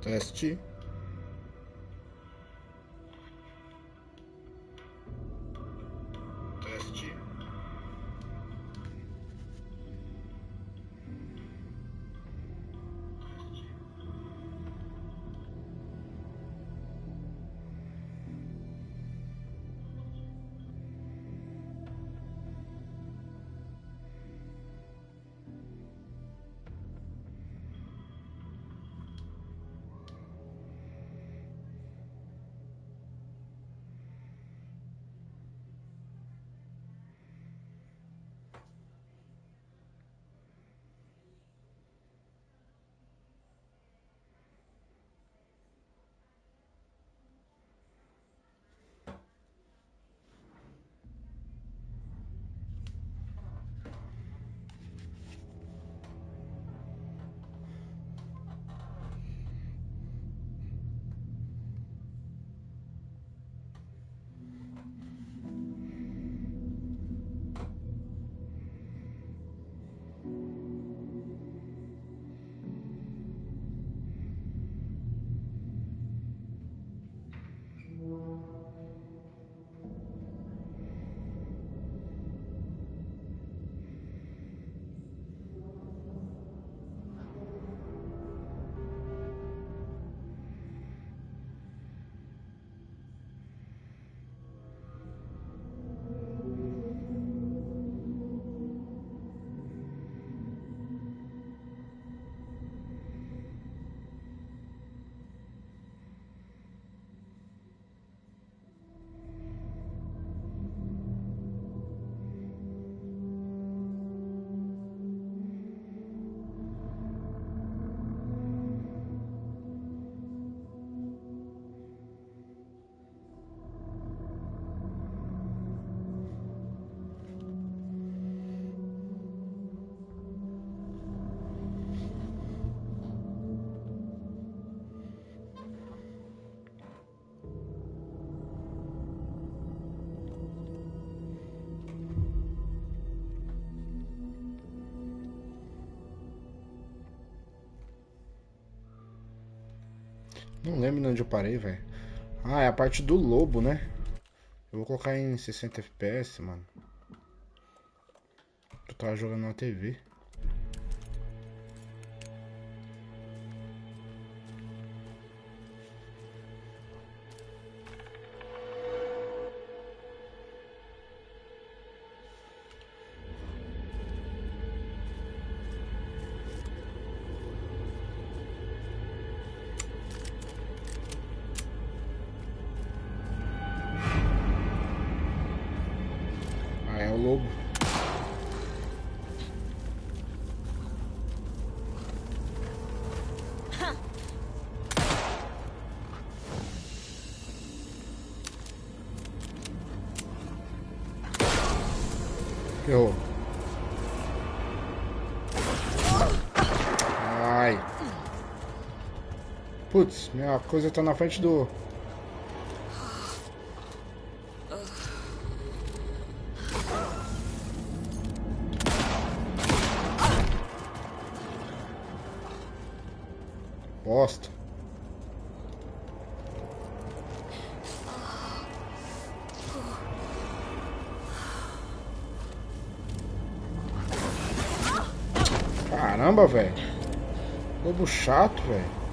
Teste. Teste. Não lembro onde eu parei, velho. Ah, é a parte do lobo, né? Eu vou colocar em 60 FPS, mano. Eu tava jogando na TV. Ah, é o lobo. Ferrou. Ai. Putz, minha coisa tá na frente do... Bosta. Caramba, velho. Lobo chato, velho.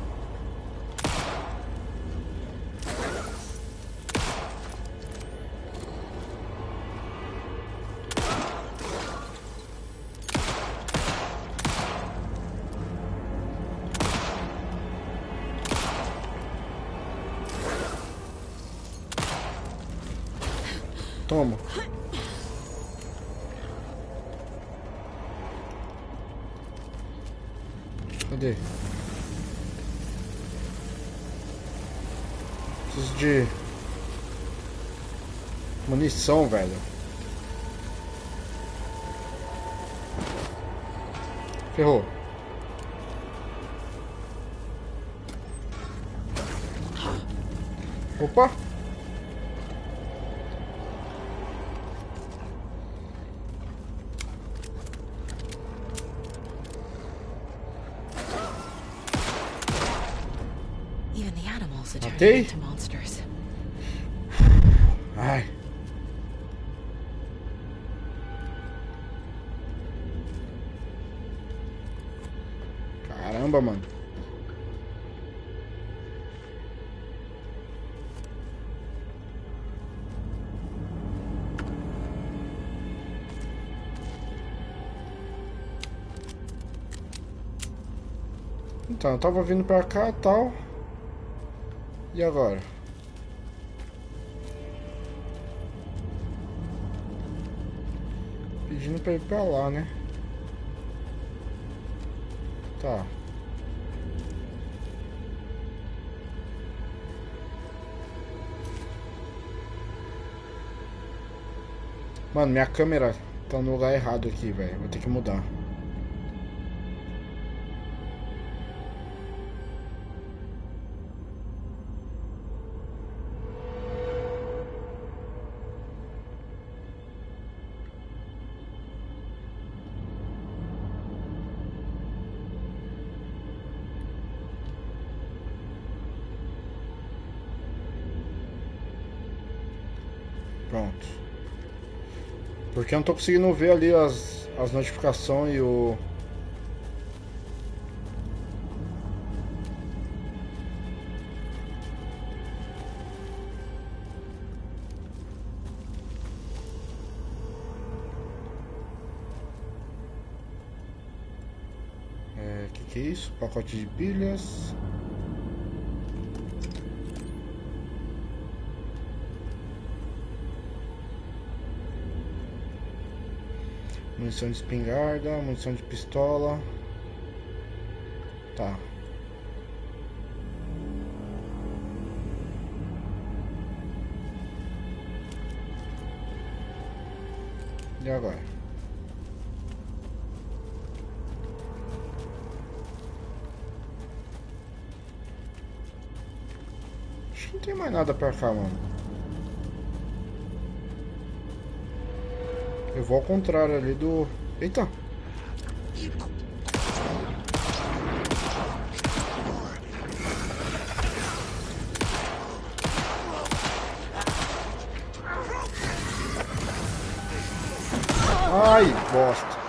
Toma. Cadê? Preciso de munição, velho. Ferrou. Opa! also turning Matei? into monsters. Ai. Caramba, mano. Então, eu tava vindo pra cá e tal. E agora? Pedindo pra ir pra lá, né? Tá. Mano, minha câmera tá no lugar errado aqui, velho. Vou ter que mudar. Pronto. Porque eu não tô conseguindo ver ali as notificações e o... que é isso? Pacote de pilhas. Munição de espingarda, munição de pistola. Tá. E agora? Acho que não tem mais nada pra cá, mano. Eu vou ao contrário ali do... Eita! Ai, bosta!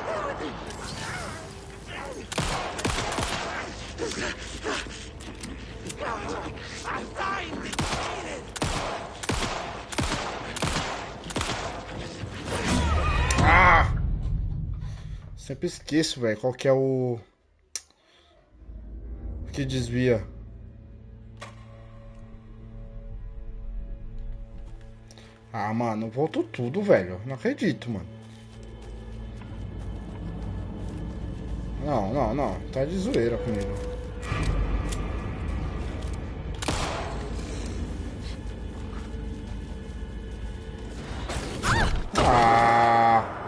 Ah! Sempre esqueço, velho, qual que é o que desvia. Ah, mano, voltou tudo, velho. Não acredito, mano. Não, não, não. Tá de zoeira comigo. Ah!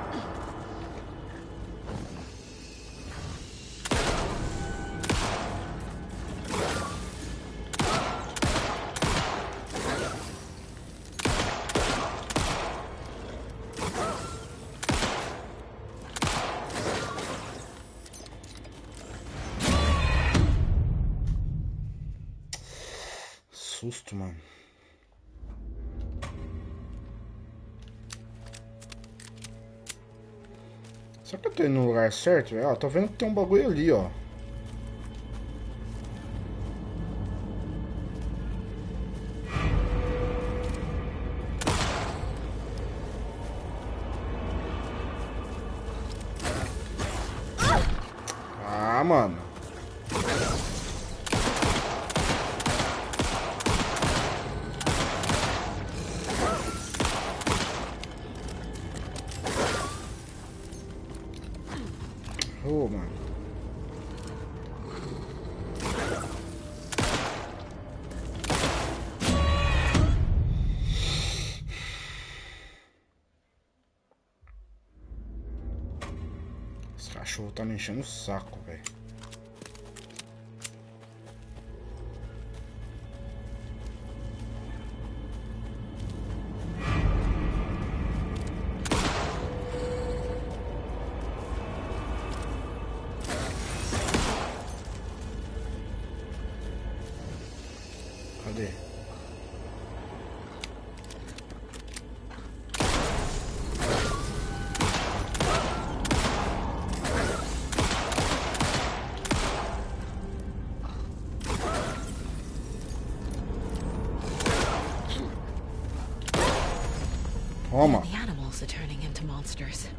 Susto, mano. Será que eu tô indo no lugar certo, velho? Ó, tô vendo que tem um bagulho ali, ó. Ah, mano. Ô, mano. Esse cachorro tá me enchendo o saco, velho. Cadê? also turning into monsters.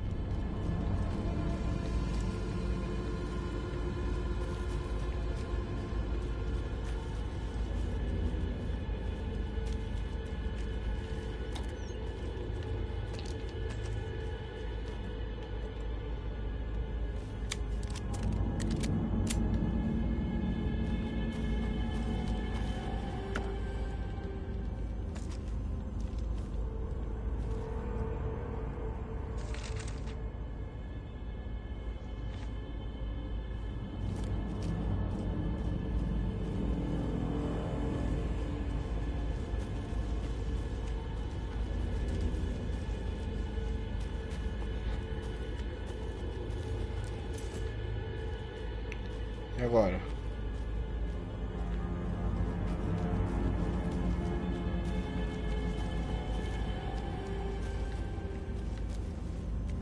E agora?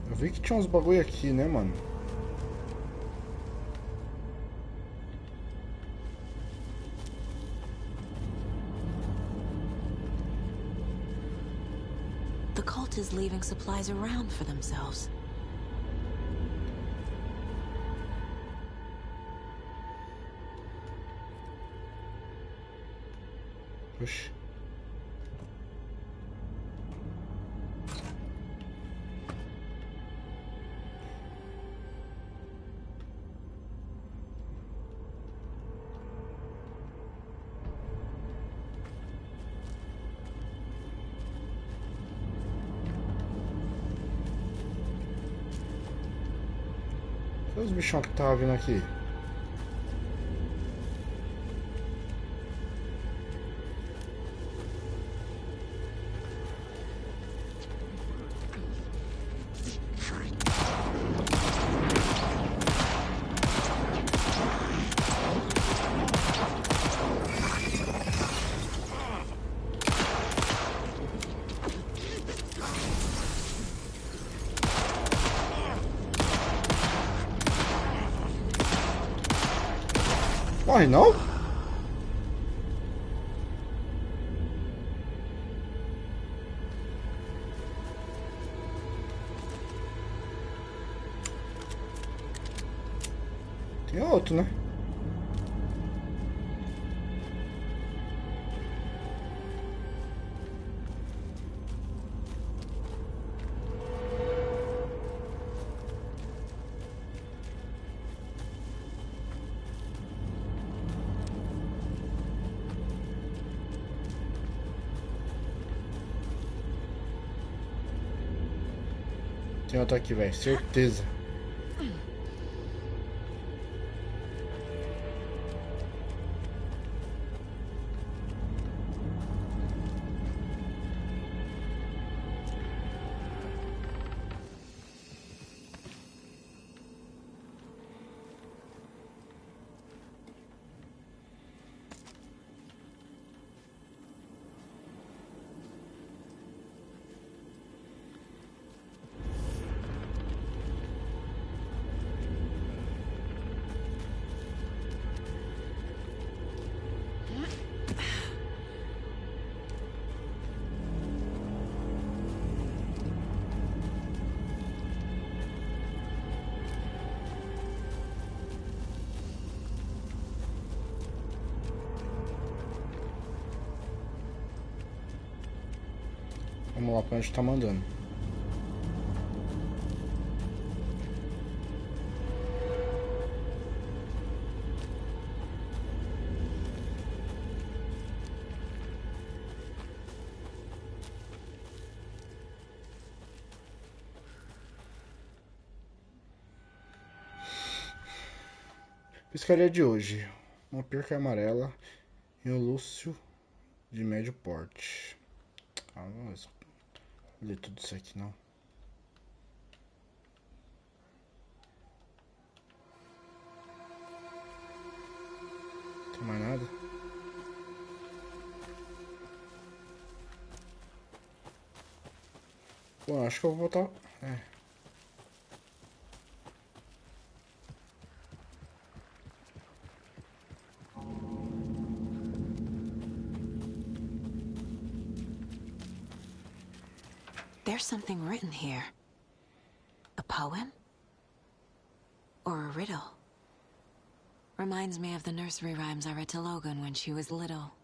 Eu vi que tinha uns bagulho aqui, né, mano? The cult is leaving supplies around for themselves. Oxi. Olha os bichão que tava vindo aqui. Morre não? Tem outro, né? Tem outro aqui, velho. Certeza. Vamos lá pra onde tá mandando. Pescaria de hoje. Uma perca amarela e um lúcio de médio porte. Ah, não vou ler tudo isso aqui não. Tem mais nada? Bom, acho que eu vou voltar. É. There's There's something written here. A poem? Or a riddle? Reminds me of the nursery rhymes I read to Logan when she was little.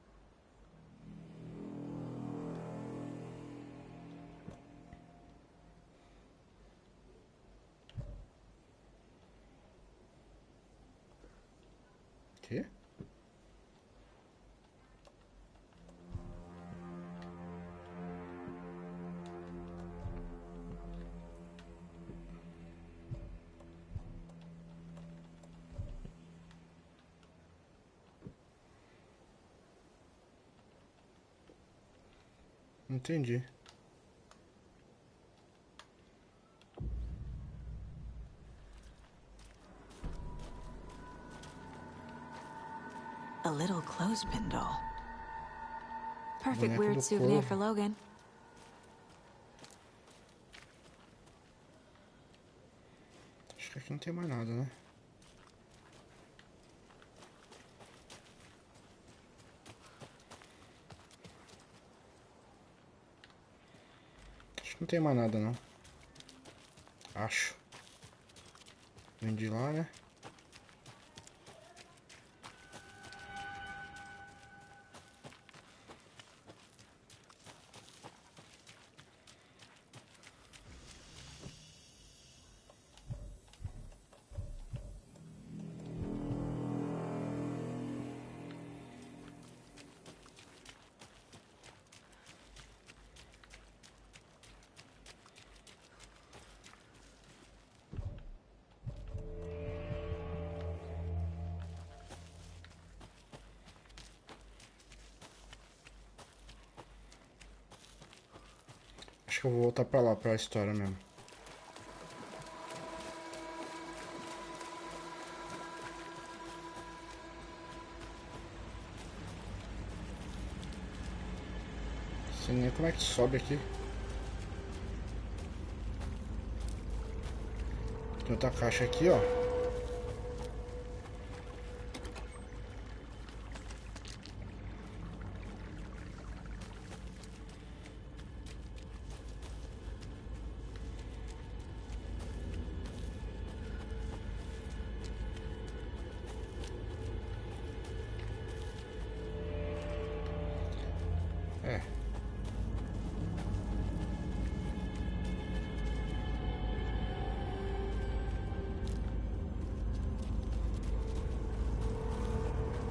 Que? Entendi. A little clothespin doll. Perfect Boneco weird do souvenir Corvo. for Logan. Acho que aqui não tem mais nada, né? Acho que não tem mais nada, não. Acho. Vem de lá, né? Acho que eu vou voltar pra lá, pra história mesmo. Não sei nem como é que sobe aqui. Tem outra caixa aqui, ó. É.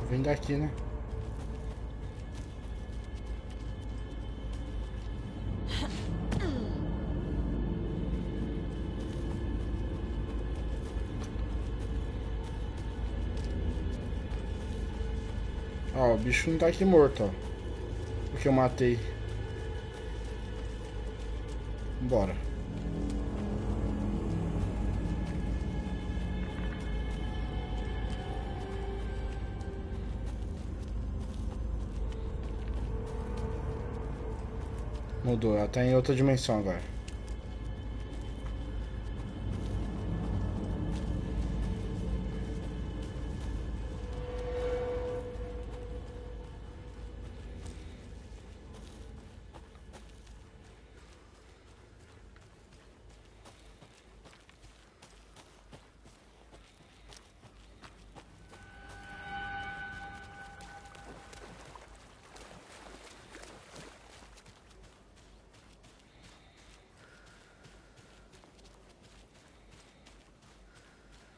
Vem daqui, né? Ó, o bicho não tá aqui morto, ó. Porque eu matei. Bora. Mudou, ela tá em outra dimensão agora.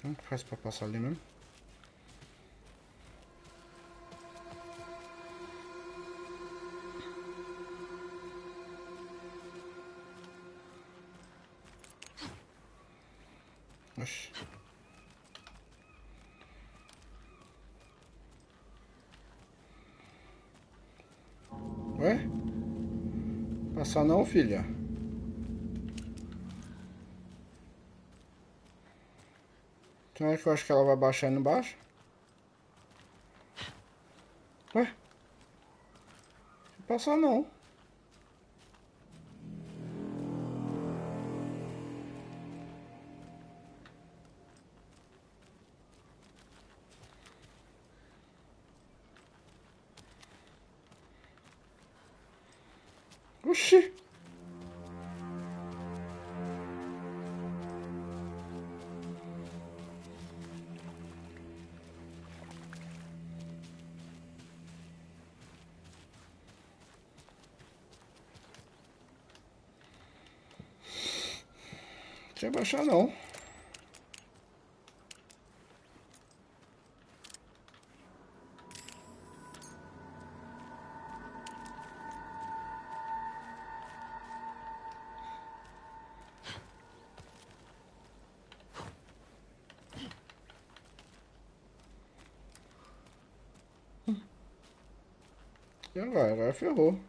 Como que faz pra passar ali mesmo? Oxi. Ué? Passar não, filha. Então é que eu acho que ela vai baixar aí no baixo? Ué? Não passar não. Oxi. Deixa eu baixar não. E agora ferrou.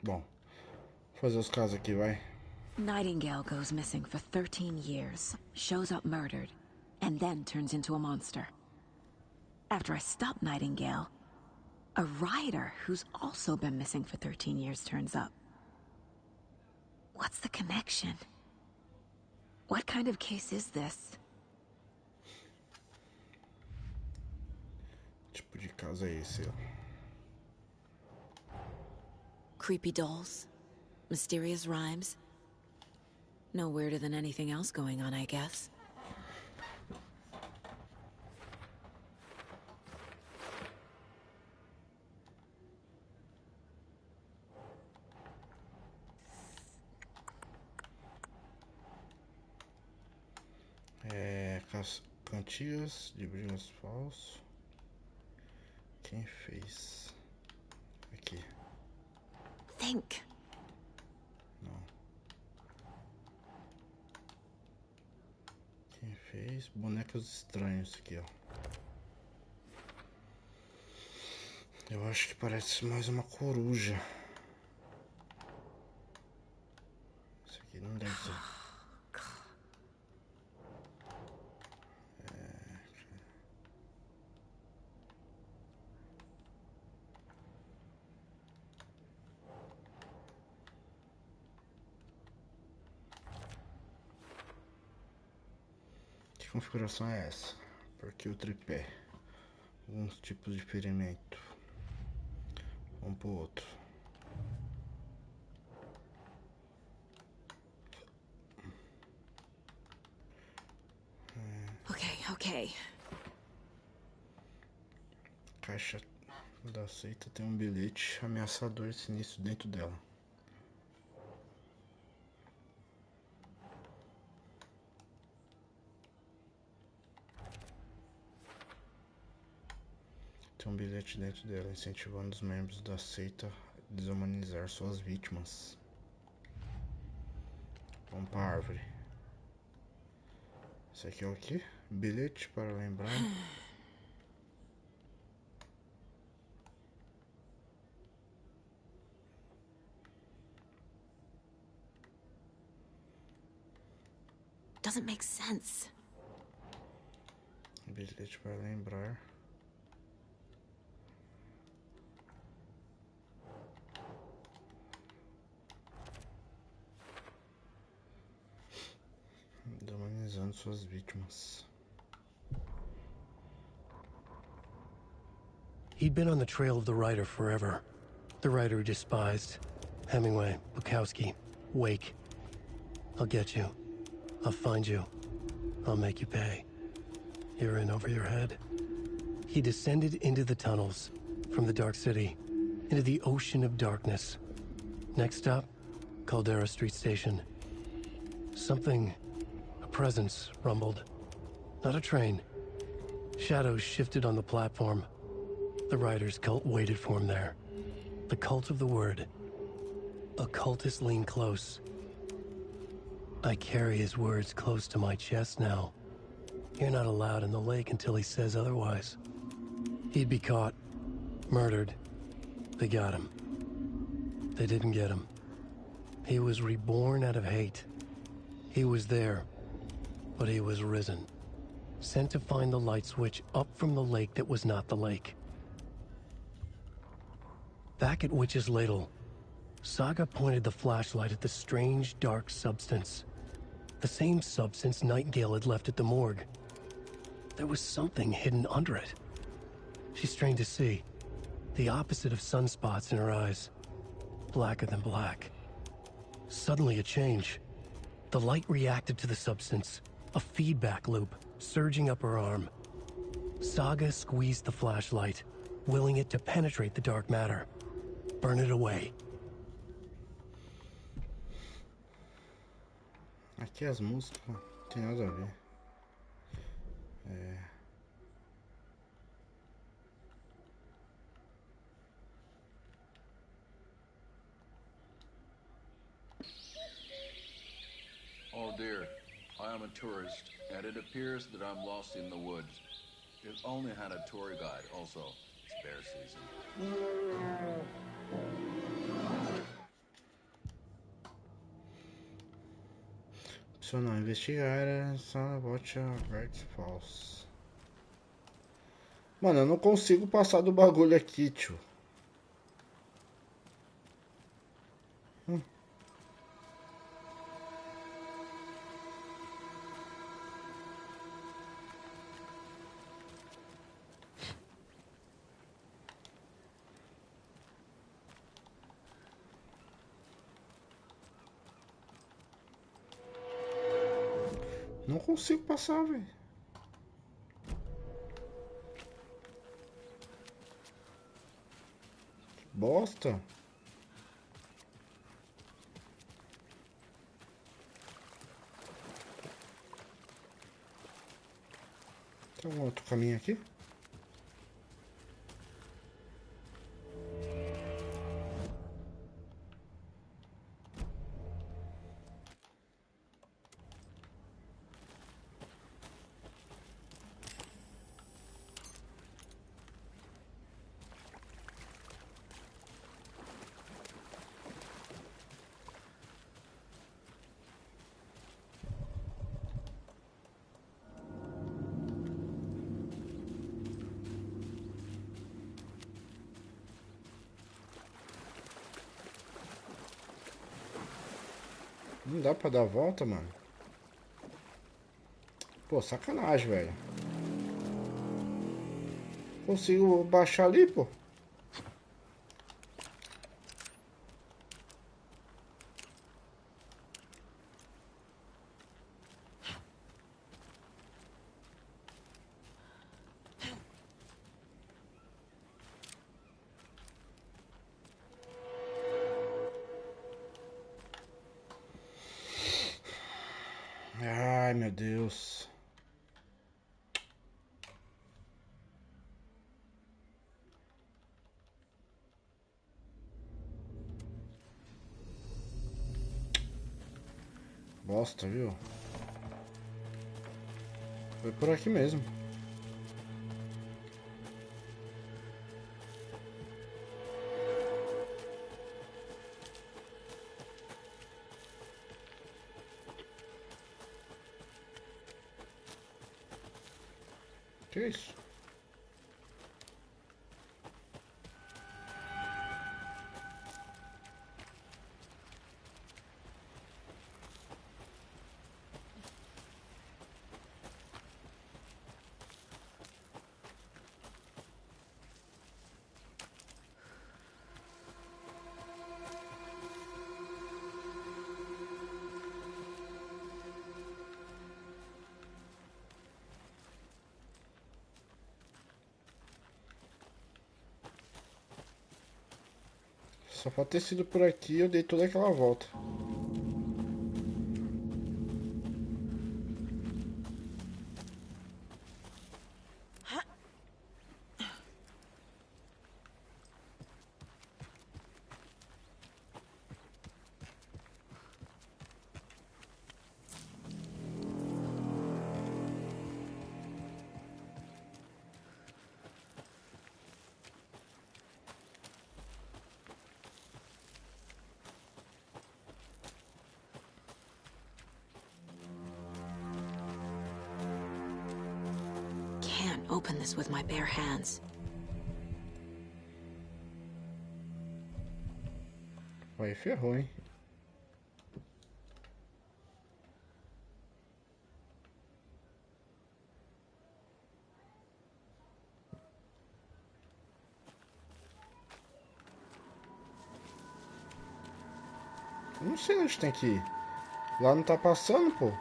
Bom, vou fazer os casos aqui, vai. Nightingale goes missing for 13 years, shows up murdered, and then turns into a monster. After I stop Nightingale, a rider who's also been missing for 13 years turns up. What's the connection? What kind of case is this? Tipo de caso é esse, ó. Creepy dolls? Mysterious rhymes? No weirder than anything else going on, I guess. Cantigas de brilhos falsos. Quem fez? Aqui. Think. Não. Quem fez? Bonecos estranhos aqui, ó. Eu acho que parece mais uma coruja. Isso aqui não deve ser. Que configuração é essa? Por que o tripé? Alguns tipos de ferimento. Vamos pro outro. Okay. Caixa da seita tem um bilhete ameaçador e sinistro dentro dela. Tem um bilhete dentro dela incentivando os membros da seita a desumanizar suas vítimas. Vamos pra árvore. Isso aqui é o quê? Bilhete para lembrar. Doesn't make sense. Bilhete para lembrar. Desumanizando suas vítimas. He'd been on the trail of the writer forever. The writer he despised. Hemingway, Bukowski, Wake. I'll get you. I'll find you. I'll make you pay. You're in over your head. He descended into the tunnels, from the Dark City, into the ocean of darkness. Next stop, Caldera Street Station. Something, a presence, rumbled. Not a train. Shadows shifted on the platform. The writer's cult waited for him there. The cult of the word. Occultists lean close. I carry his words close to my chest now. You're not allowed in the lake until he says otherwise. He'd be caught. Murdered. They got him. They didn't get him. He was reborn out of hate. He was there, but he was risen. Sent to find the light switch up from the lake that was not the lake. Back at Witch's Ladle, Saga pointed the flashlight at the strange, dark substance. The same substance Nightingale had left at the morgue. There was something hidden under it. She strained to see. The opposite of sunspots in her eyes. Blacker than black. Suddenly a change. The light reacted to the substance. A feedback loop, surging up her arm. Saga squeezed the flashlight, willing it to penetrate the dark matter. Burn it away. Aqui as músicas não tem nada a ver. Oh dear, I am a tourist, and it appears that I'm lost in the woods. If only had a tour guide, also. It's bear season. Opcional, investigar, watch Great Falls. Mano, eu não consigo passar do bagulho aqui, tio. Não consigo passar, velho. Bosta. Tem algum outro caminho aqui? Não dá pra dar a volta, mano. Pô, sacanagem, velho. Consigo baixar ali, pô. Ai, meu Deus. Bosta, viu? Foi por aqui mesmo. Que isso? Só pode ter sido por aqui, eu dei toda aquela volta. open this with my bare hands. Aí ferrou, hein? Não sei onde tem que ir. Lá não tá passando, pô.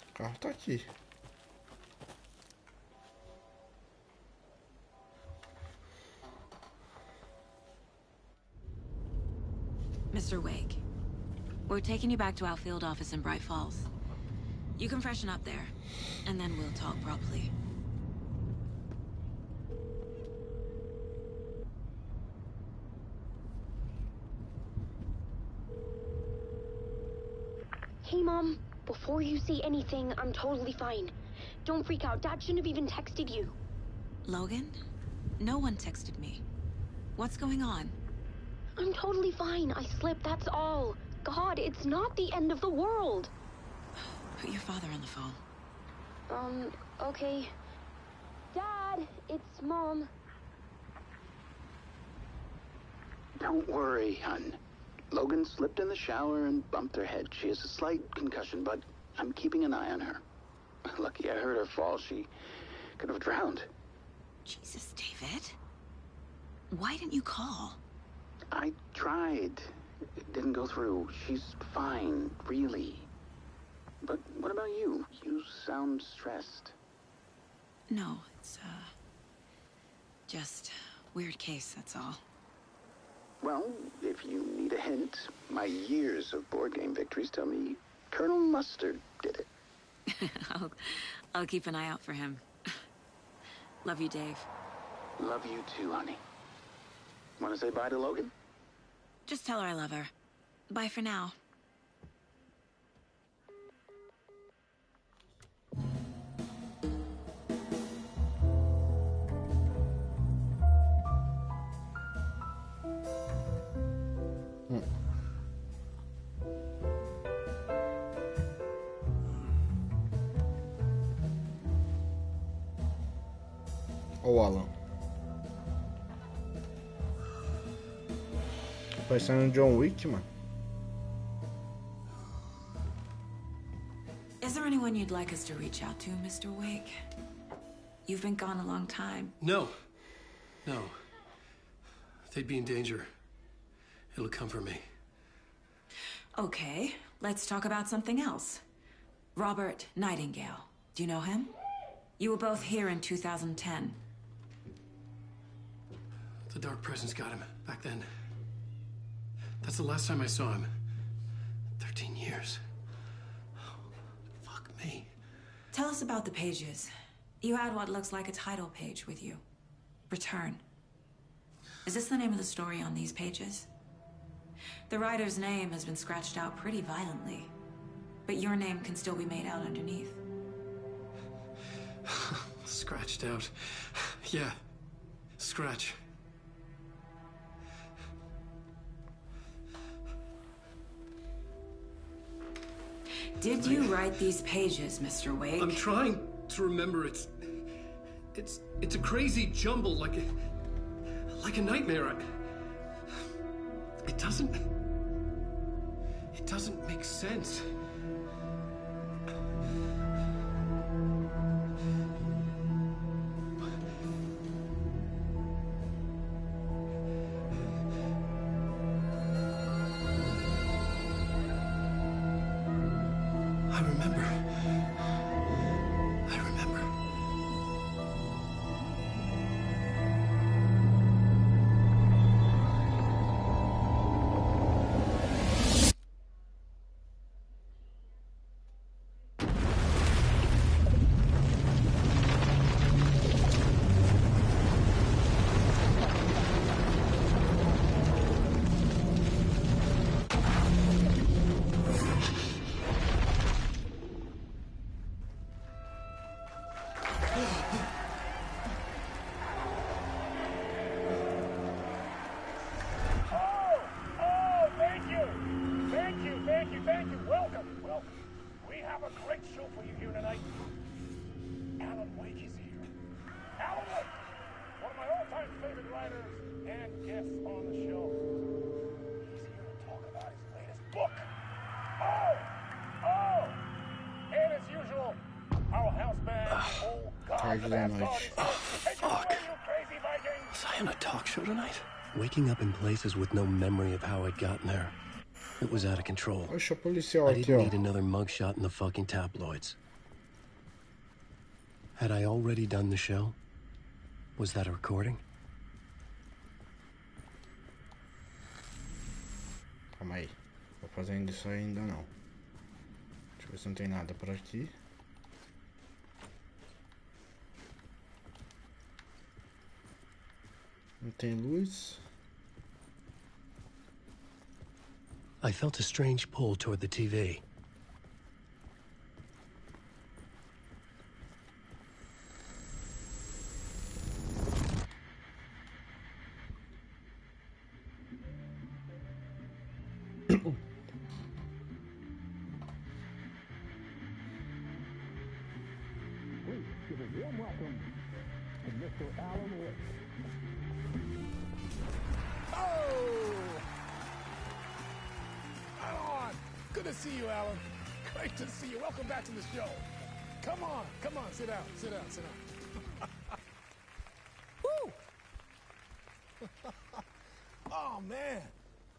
O carro tá aqui. Mr. Wake, we're taking you back to our field office in Bright Falls. You can freshen up there, and then we'll talk properly. Hey, Mom. Before you say anything, I'm totally fine. Don't freak out. Dad shouldn't have even texted you. Logan? No one texted me. What's going on? I'm totally fine. I slipped, that's all. God, it's not the end of the world. Put your father on the phone. Okay. Dad, it's Mom. Don't worry, hun. Logan slipped in the shower and bumped her head. She has a slight concussion, but I'm keeping an eye on her. Lucky I heard her fall. She could have drowned. Jesus, David. Why didn't you call? I tried. It didn't go through. She's fine, really. But what about you? You sound stressed. No, it's, just weird case, that's all. Well, if you need a hint, my years of board game victories tell me Colonel Mustard did it. I'll keep an eye out for him. Love you, Dave. Love you too, honey. Want to say bye to Logan? Just tell her I love her. Bye for now. Ó o Alan. Parecendo um John Wick, mano. Is there anyone you'd like us to reach out to, Mr. Wake? You've been gone a long time. No. No. They'd be in danger. It'll come for me. Okay, let's talk about something else. Robert Nightingale. Do you know him? You were both here in 2010. The Dark Presence got him back then. That's the last time I saw him. 13 years. Oh, fuck me. Tell us about the pages. You had what looks like a title page with you. Return. Is this the name of the story on these pages? The writer's name has been scratched out pretty violently, but your name can still be made out underneath. Scratched out. Yeah. Scratch. Did you write these pages, Mr. Wake? I'm trying to remember. It's a crazy jumble, like a nightmare. It doesn't make sense. I remember. Thank you. Welcome. We have a great show for you here tonight. Alan Wake is here. Alan Wake, one of my all-time favorite writers and guests on the show. He's here to talk about his latest book. And as usual, our house band, old God, the bastard is here. Take it away, you crazy Vikings! Was I on a talk show tonight? Waking up in places with no memory of how I'd gotten there. It was out of control. Oxe, o policial I aqui, didn't ó. need another mugshot in the fucking tabloids. Had I already done the show? Was that a recording? Calma aí. Tô fazendo isso ainda não. Deixa eu ver se não tem nada por aqui. Não tem luz. I felt a strange pull toward the TV. Please give a warm welcome to Mr. Alan Wake. Good to see you, Alan. Great to see you. Welcome back to the show. Come on, sit down. Woo! Oh, man.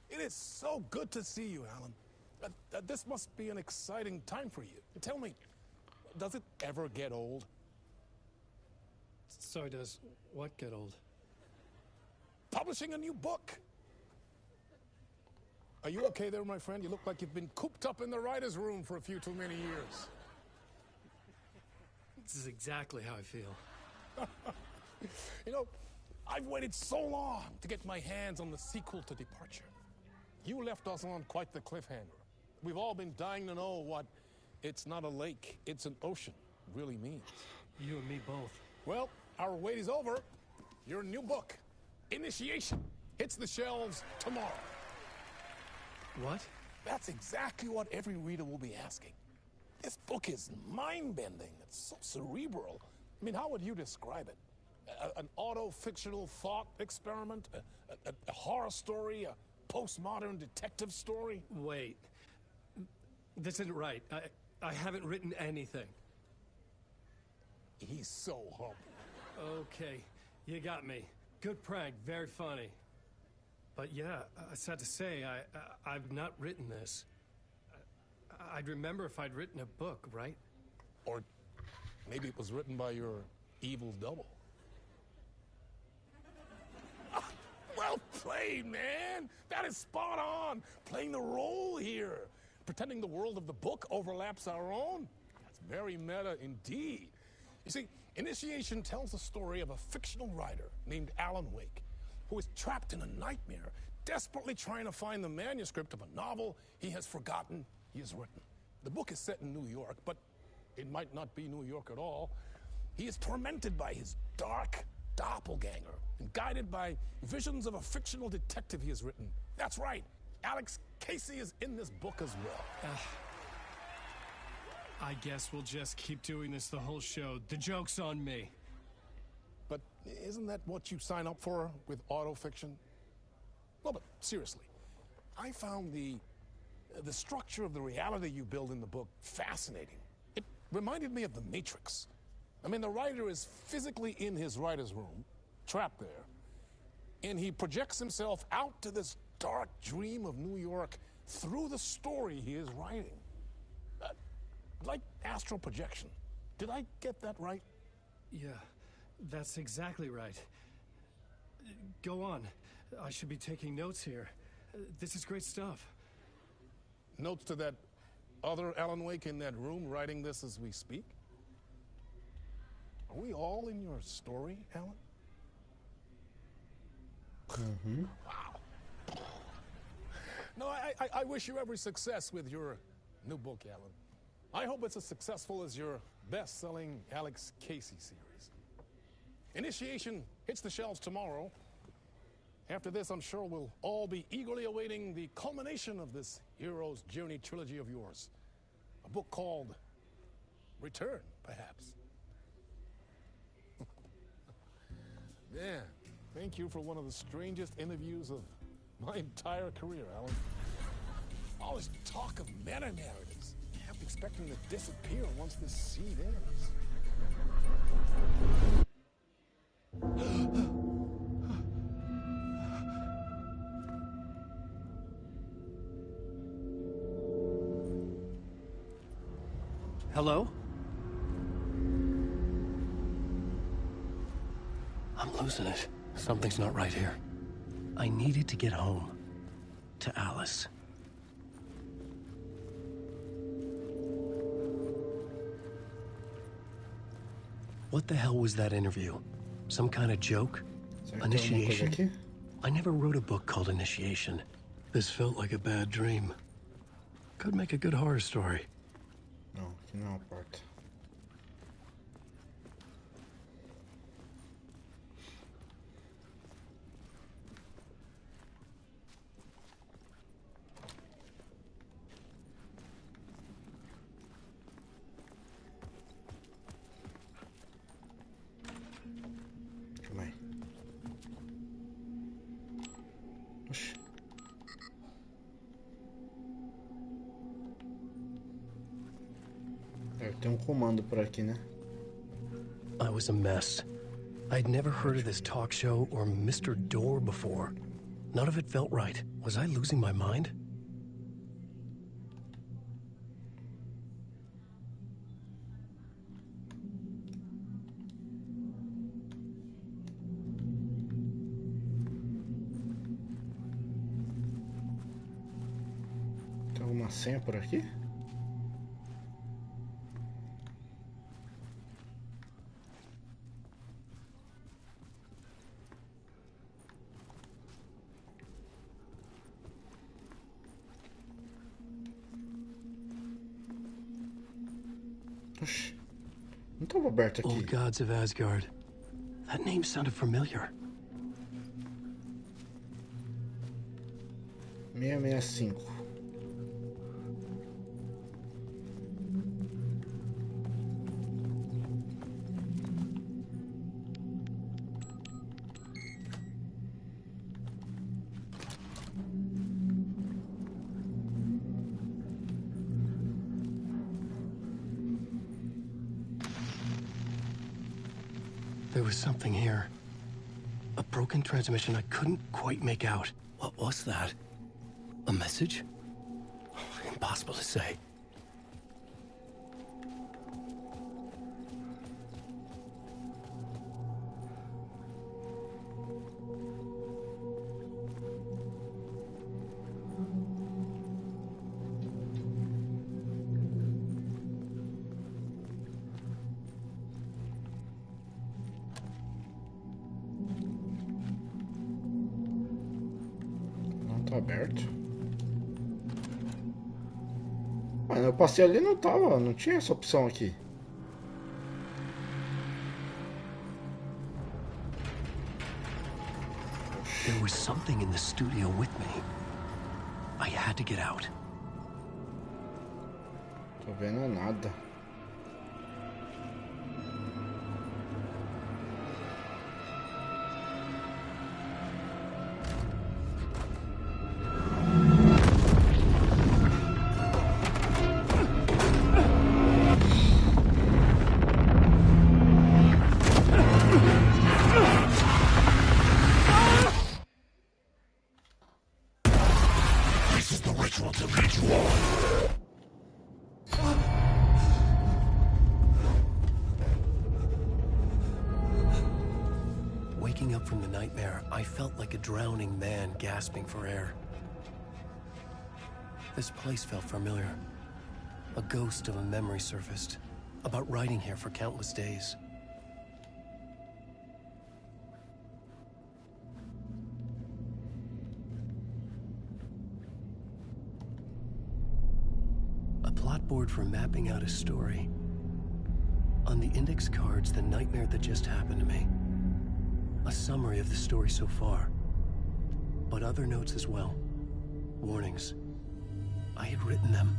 It is so good to see you, Alan. This must be an exciting time for you. Tell me, does it ever get old? So does what get old? Publishing a new book. Are you okay there, my friend? You look like you've been cooped up in the writer's room for a few too many years. This is exactly how I feel. You know, I've waited so long to get my hands on the sequel to Departure. You left us on quite the cliffhanger. We've all been dying to know what "it's not a lake, it's an ocean" really means. You and me both. Well, our wait is over. Your new book, Initiation, hits the shelves tomorrow. What? That's exactly what every reader will be asking. This book is mind-bending. It's so cerebral. I mean, how would you describe it? An auto-fictional thought experiment? A horror story? A postmodern detective story? Wait. This isn't right. I haven't written anything. He's so humble. Okay, you got me. Good prank, very funny. But yeah, sad to say, I've not written this. I'd remember if I'd written a book, right? Or maybe it was written by your evil double. Well played, man! That is spot on! Playing the role here. Pretending the world of the book overlaps our own. That's very meta indeed. You see, Initiation tells the story of a fictional writer named Alan Wake, who is trapped in a nightmare, desperately trying to find the manuscript of a novel he has forgotten he has written. The book is set in New York, but it might not be New York at all. He is tormented by his dark doppelganger and guided by visions of a fictional detective he has written. That's right, Alex Casey is in this book as well. I guess we'll just keep doing this the whole show. The joke's on me. But isn't that what you sign up for with autofiction? Well, but seriously, I found the structure of the reality you build in the book fascinating. It reminded me of The Matrix. I mean, the writer is physically in his writer's room, trapped there, and he projects himself out to this dark dream of New York through the story he is writing. Like astral projection. Did I get that right? Yeah, that's exactly right. Go on. I should be taking notes here. This is great stuff. Notes to that other Alan Wake in that room writing this as we speak? Are we all in your story, Alan? Mm-hmm. Wow. No, I wish you every success with your new book, Alan. I hope it's as successful as your best-selling Alex Casey series. Initiation hits the shelves tomorrow. After this, I'm sure we'll all be eagerly awaiting the culmination of this hero's journey trilogy of yours. A book called Return, perhaps. Man, thank you for one of the strangest interviews of my entire career, Alan. All this talk of meta-narratives. I kept expecting to disappear once this seed ends. Hello? I'm losing it. Something's not right here. I needed to get home. To Alice. What the hell was that interview? Some kind of joke? Será que tem alguma coisa Initiation? aqui? I never wrote a book called Initiation. This felt like a bad dream. Could make a good horror story. Não, aqui não é uma porta. Calma aí. Oxi. Deve ter um comando por aqui, né? I was a mess. I'd never heard of this talk show or Mr. Door before. None of it felt right. Was I losing my mind? Tem alguma senha por aqui? Oxi. Não estava aberto aqui. Old Gods of Asgard. That name sounded familiar. 665. There was something here. A broken transmission I couldn't quite make out. What was that? A message? Impossible to say. Não tá aberto. Mano, eu passei ali e não tava. Não tinha essa opção aqui. There was something in the studio with me. I had to get out. Tô vendo nada. This is the ritual to lead you on. Waking up from the nightmare, I felt like a drowning man gasping for air. This place felt familiar. A ghost of a memory surfaced, about riding here for countless days. A plot clipboard for mapping out a story. On the index cards, the nightmare that just happened to me. A summary of the story so far. But other notes as well. Warnings. I had written them.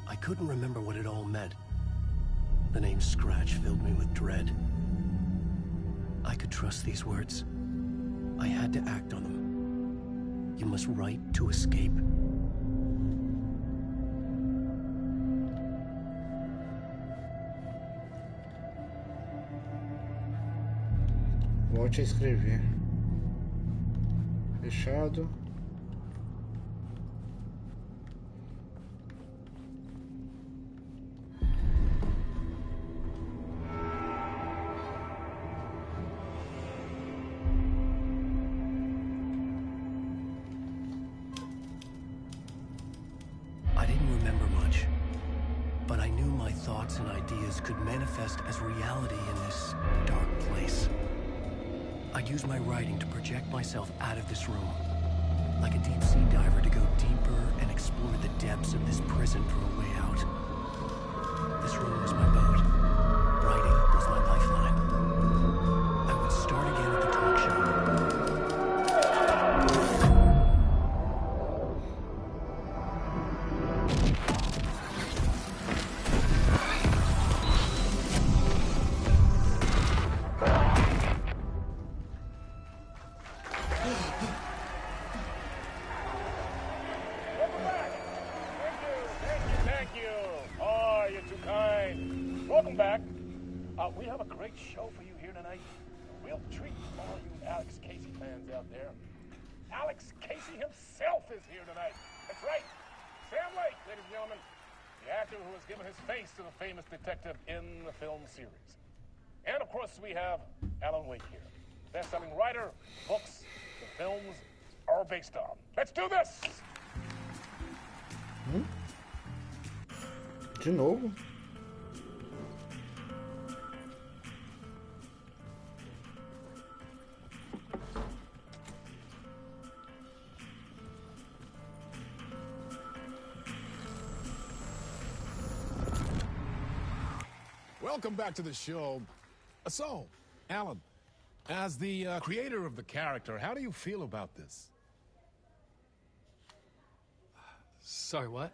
I couldn't remember what it all meant. The name Scratch filled me with dread. I could trust these words. I had to act on them. You must write to escape. Volte a escrever. Fechado. I didn't remember much, but I knew my thoughts and ideas could manifest as reality in this dark place. I'd use my writing to project myself out of this room, like a deep-sea diver to go deeper and explore the depths of this prison for a way out. This room was my boat. Writing was my lifeline. I would start again at the talk show. Welcome back. We have a great show for you here tonight. Real treat for all you Alex Casey fans out there. Alex Casey himself is here tonight. That's right. Sam Lake, ladies and gentlemen. The actor who has given his face to the famous detective in the film series. And of course we have Alan Wake here. Best-selling writer, books, the films are based on. Let's do this! De novo? Welcome back to the show. So, Alan, as the creator of the character, how do you feel about this? Sorry, what?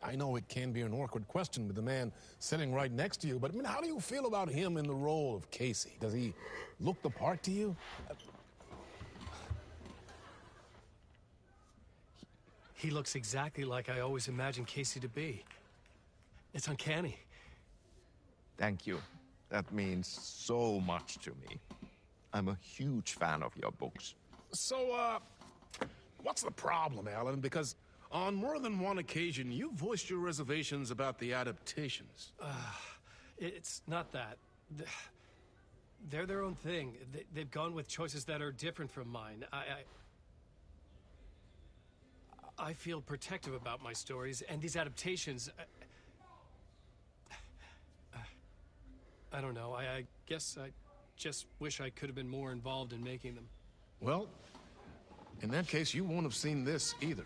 I know it can be an awkward question with the man sitting right next to you, but I mean, how do you feel about him in the role of Casey? Does he look the part to you? He looks exactly like I always imagined Casey to be. It's uncanny. Thank you. That means so much to me. I'm a huge fan of your books. So, what's the problem, Alan? Because on more than one occasion, you voiced your reservations about the adaptations. It's not that. They're their own thing. They've gone with choices that are different from mine. I feel protective about my stories, and these adaptations... I don't know. I guess I just wish I could have been more involved in making them. Well, in that case, you won't have seen this either.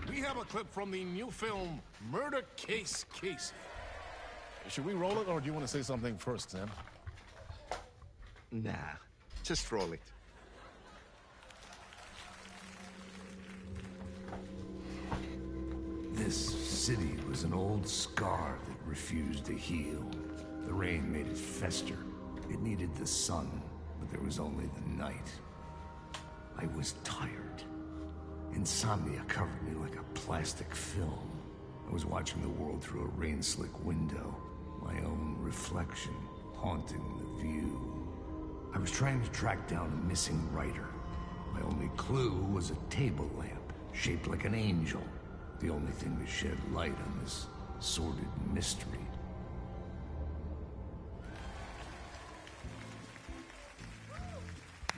We have a clip from the new film, Murder Case Casey. Should we roll it, or do you want to say something first, Sam? Nah, just roll it. This city was an old scar that refused to heal. The rain made it fester. It needed the sun, but there was only the night. I was tired. Insomnia covered me like a plastic film. I was watching the world through a rain-slick window, my own reflection haunting the view. I was trying to track down a missing writer. My only clue was a table lamp, shaped like an angel. The only thing to shed light on this sordid mystery.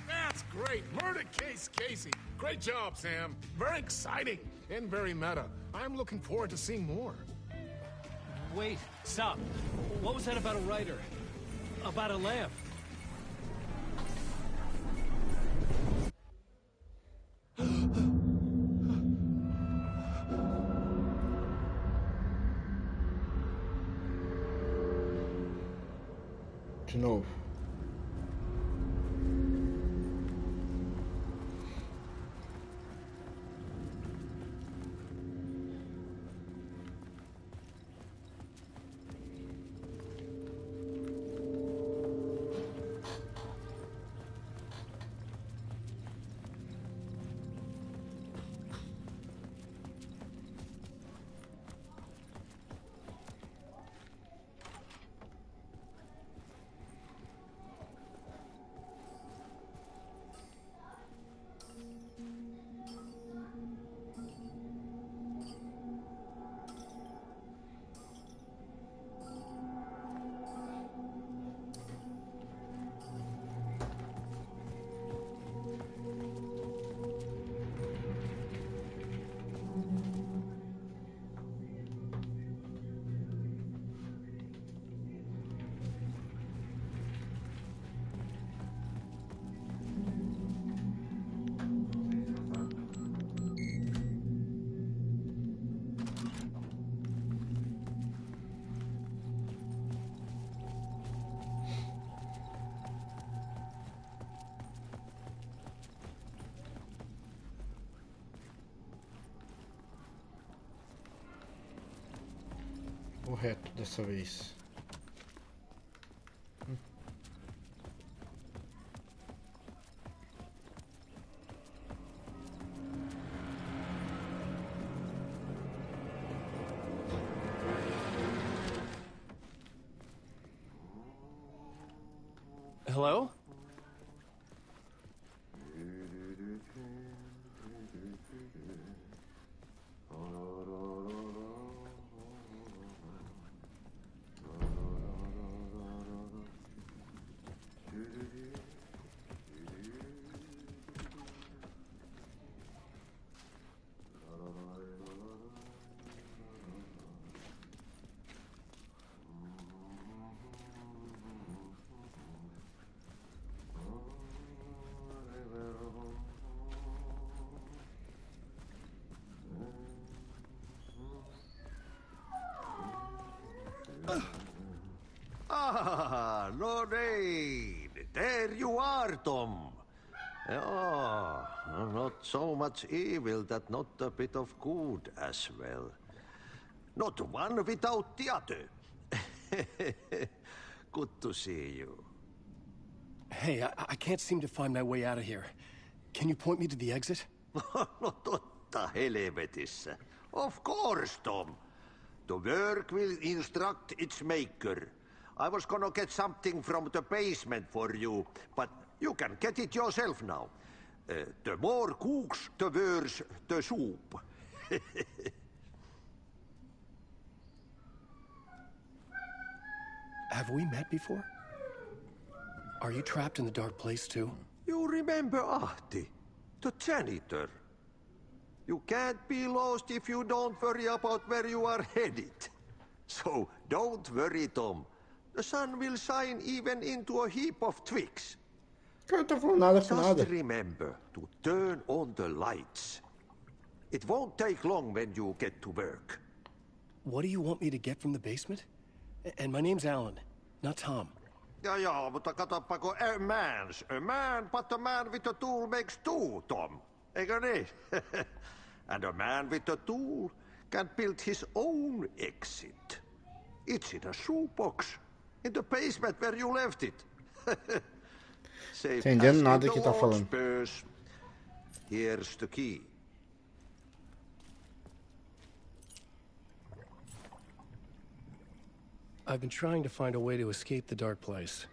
That's great. Murder Case Casey. Great job, Sam. Very exciting and very meta. I'm looking forward to seeing more. Wait, stop. What was that about a writer? About a lamp? De novo. Vou reto dessa vez. Hello? Ah, Lorraine! There you are, Tom. Oh, not so much evil that not a bit of good as well. Not one without the other. Good to see you. Hey, I can't seem to find my way out of here. Can you point me to the exit? No totta helvetissä. Of course, Tom. The work will instruct its maker. I was gonna get something from the basement for you, but you can get it yourself now. The more cooks, the worse the soup. Have we met before? Are you trapped in the dark place too? You remember Ahti, the janitor. You can't be lost if you don't worry about where you are headed. So don't worry, Tom. The sun will shine even into a heap of twigs. Cara, tá falando nada com Just nada. remember to turn on the lights. It won't take long when you get to work. What do you want me to get from the basement? And my name's Alan, not Tom. Ja, mutta katsoppa, a man, but a man with a tool makes two, Tom. Eikö niin? And a man with a tool can build his own exit. It's in a shoebox, in the basement where you left it. Safe Entendendo as nada in que the tá old falando. Spurs. Here's the key. I've been trying to find a way to escape the dark place.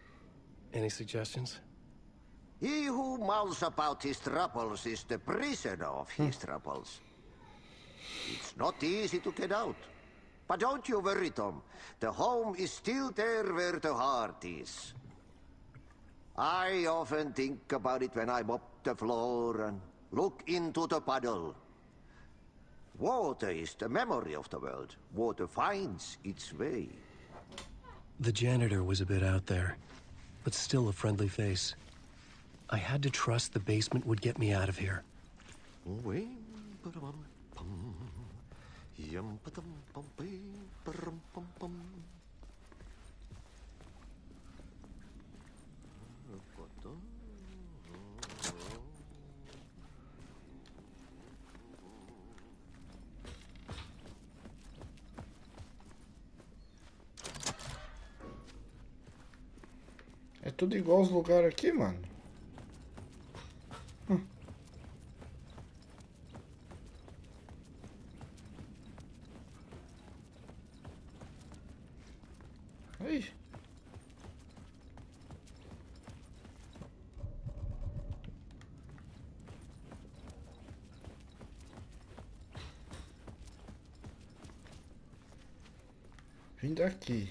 Any suggestions? He who mouths about his troubles is the prisoner of his troubles. It's not easy to get out. But don't you worry, Tom. The home is still there where the heart is. I often think about it when I mop the floor and look into the puddle. Water is the memory of the world. Water finds its way. The janitor was a bit out there, but still a friendly face. I had to trust the basement would get me out of here. É tudo igual os lugares aqui, mano. Aí. Vim daqui.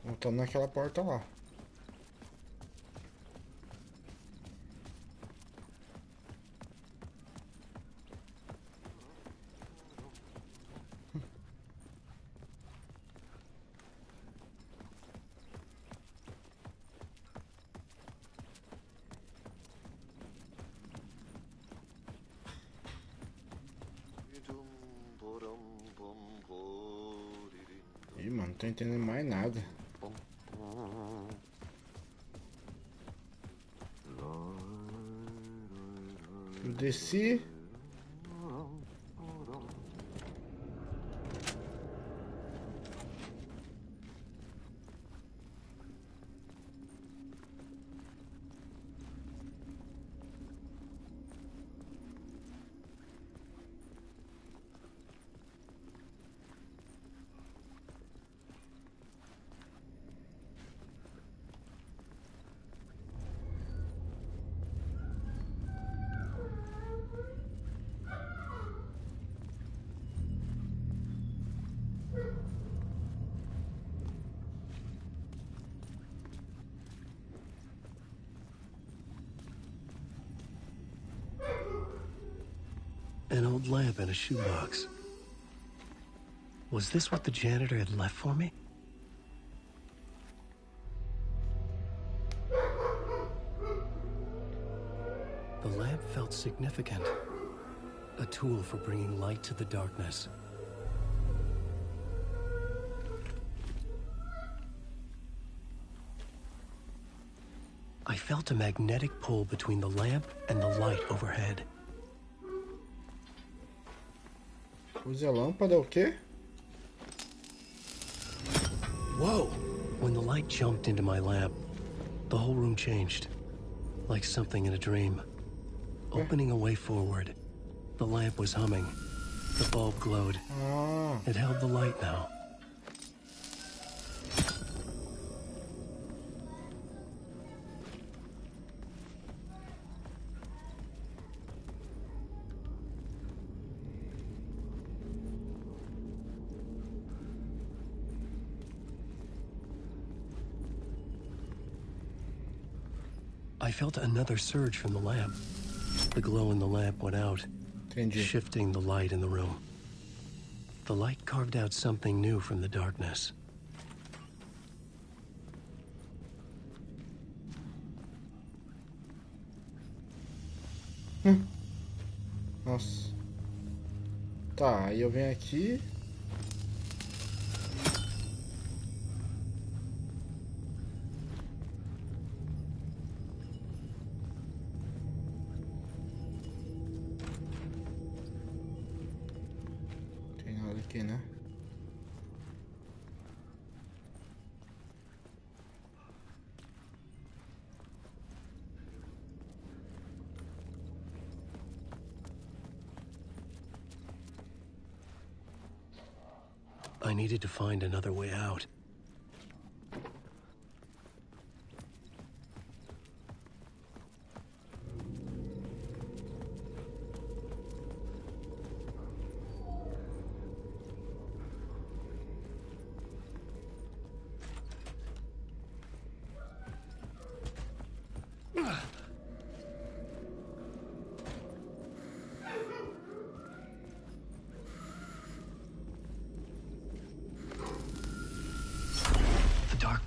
Voltando naquela porta lá. Ih, mano, não tô entendendo mais nada. Eu desci. An old lamp in a shoebox. Was this what the janitor had left for me? The lamp felt significant. A tool for bringing light to the darkness. I felt a magnetic pull between the lamp and the light overhead. Use a lâmpada, o quê? Whoa! When the light jumped into my lamp, the whole room changed. Like something in a dream. Opening a way forward. The lamp was humming. The bulb glowed. It held the light now. I felt another surge from the lamp. The glow in the lamp went out, shifting the light in the room. The light carved out something new from the darkness. Nossa. Tá, aí eu venho aqui. Tem nada aqui, né? I needed to find another way out.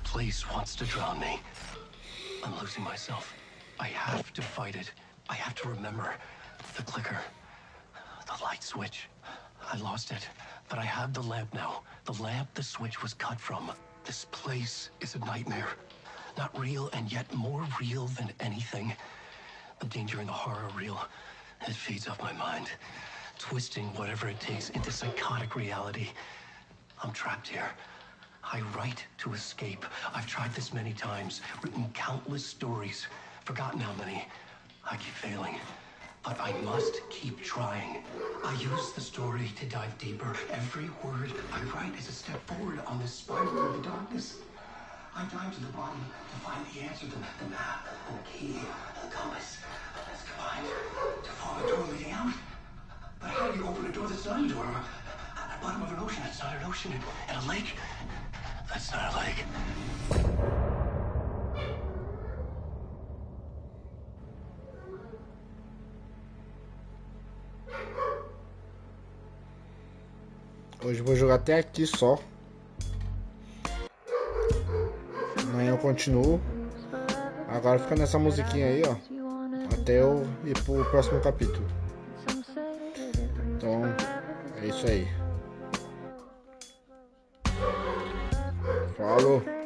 Place wants to drown me. I'm losing myself. I have to fight it. I have to remember. The clicker. The light switch. I lost it. But I have the lamp now. The lamp the switch was cut from. This place is a nightmare. Not real, and yet more real than anything. The danger and the horror are real. It feeds off my mind. Twisting whatever it takes into psychotic reality. I'm trapped here. I write to escape. I've tried this many times, written countless stories, forgotten how many. I keep failing, but I must keep trying. I use the story to dive deeper. Every word I write is a step forward on this spiral through the darkness. I dive to the bottom to find the answer, the map, and the key, and the compass. That's combined to form a door leading out. But how do you open a door that's not a door? At the bottom of an ocean that's not an ocean, and a lake that's not a lake. Hoje eu vou jogar até aqui só. Amanhã eu continuo. Agora fica nessa musiquinha aí, ó. Até eu ir pro próximo capítulo. Então, é isso aí. Falou!